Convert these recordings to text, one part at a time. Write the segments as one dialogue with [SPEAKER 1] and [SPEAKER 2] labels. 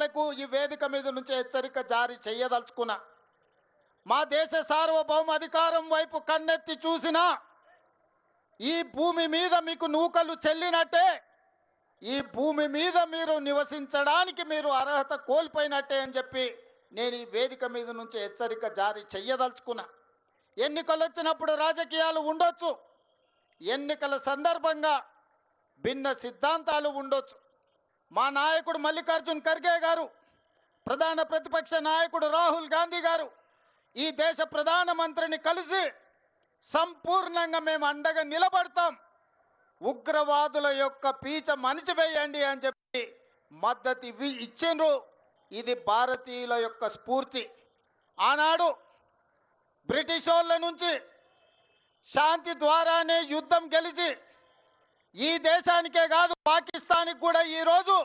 [SPEAKER 1] దేశాలకు ఈ వేదిక మీద నుంచి హెచ్చరిక జారీ చేయదలుచుకున్నా. మా దేశ సార్వభౌమ అధికారం వైపు కన్నెత్తి చూసినా ఈ భూమి మీద మీకు నూకలు చెల్లినట్టే, ఈ భూమి మీద మీరు నివసించడానికి మీరు అర్హత కోల్పోయినట్టే అని చెప్పి నేను ఈ వేదిక మీద నుంచి హెచ్చరిక జారీ చేయదలుచుకున్నా. ఎన్నికలు వచ్చినప్పుడు రాజకీయాలు ఉండొచ్చు, ఎన్నికల సందర్భంగా భిన్న సిద్ధాంతాలు ఉండొచ్చు. మా నాయకుడు మల్లికార్జున్ ఖర్గే గారు, ప్రధాన ప్రతిపక్ష నాయకుడు రాహుల్ గాంధీ గారు ఈ దేశ ప్రధానమంత్రిని కలిసి సంపూర్ణంగా మేము అండగా నిలబడతాం, ఉగ్రవాదుల యొక్క పీచ మణిచివేయండి అని చెప్పి మద్దతు ఇచ్చిండ్రు. ఇది భారతీయుల యొక్క స్ఫూర్తి. ఆనాడు బ్రిటిష్ వాళ్ళ నుంచి శాంతి ద్వారానే యుద్ధం గెలిచి ఈ దేశానికే కాదు పాకిస్తాన్కి కూడా ఈరోజు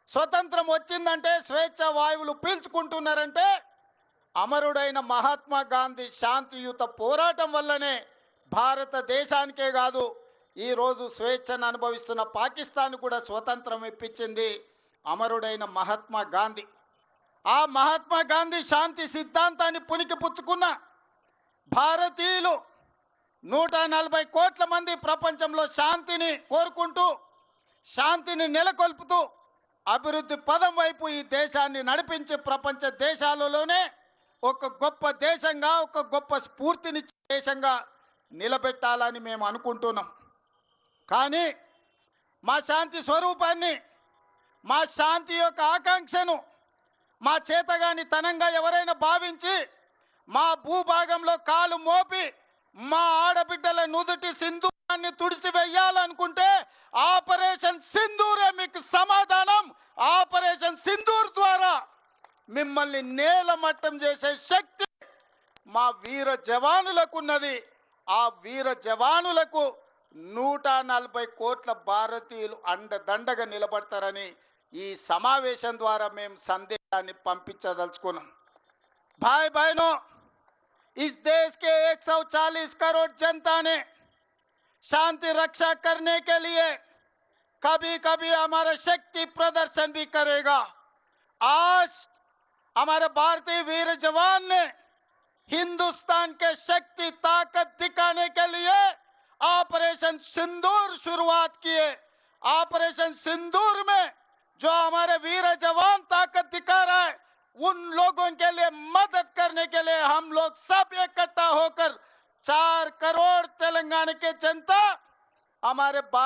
[SPEAKER 1] స్వతంత్రం వచ్చిందంటే, స్వేచ్ఛ వాయువులు పీల్చుకుంటున్నారంటే అమరుడైన మహాత్మా గాంధీ శాంతియుత పోరాటం వల్లనే భారతదేశానికే కాదు ఈరోజు స్వేచ్ఛను అనుభవిస్తున్న పాకిస్తాన్ కూడా స్వతంత్రం ఇప్పించింది అమరుడైన మహాత్మా గాంధీ. ఆ మహాత్మా గాంధీ శాంతి సిద్ధాంతాన్ని పుణికి పుచ్చుకున్న భారతీయులు 140 కోట్ల మంది ప్రపంచంలో శాంతిని కోరుకుంటూ, శాంతిని నెలకొల్పుతూ అభివృద్ధి పదం వైపు ఈ దేశాన్ని నడిపించి ప్రపంచ దేశాలలోనే ఒక గొప్ప దేశంగా, ఒక గొప్ప స్ఫూర్తినిచ్చే దేశంగా నిలబెట్టాలని మేము అనుకుంటున్నాం. కానీ మా శాంతి స్వరూపాన్ని, మా శాంతి యొక్క ఆకాంక్షను మా చేతగాని తనంగా ఎవరైనా భావించి మా భూభాగంలో కాలు మోపి మా ఆడబిడ్డల నుదుటి సింధూరాన్ని తుడిచివేయాలనుకుంటే ఆపరేషన్ సింధూరే మీకు సమాధానం. ఆపరేషన్ సింధూర్ ద్వారా మిమ్మల్ని నేలమట్టం చేసే శక్తి మా వీర జవానులకు ఉన్నది. ఆ వీర జవానులకు 140 కోట్ల భారతీయులు అండదండగా నిలబడతారని ఈ సమావేశం ద్వారా మేము సందేశాన్ని పంపించదలుచుకున్నాం. भाई बहनों, इस देश के 140 करोड़ जनता ने शांति रक्षा करने के लिए कभी कभी हमारा शक्ति प्रदर्शन भी करेगा. आज हमारे भारतीय वीर जवान ने हिंदुस्तान के शक्ति ताकत दिखाने के लिए ऑपरेशन सिंदूर शुरुआत किए. ऑपरेशन सिंदूर में जो हमारे वीर जवान ताकत दिखा रहा है, उन लोगों के लिए मदद करने के लिए हम लोग सब इकट्ठा होकर 4 करोड़ तेलंगाना के जनता हमारे भारत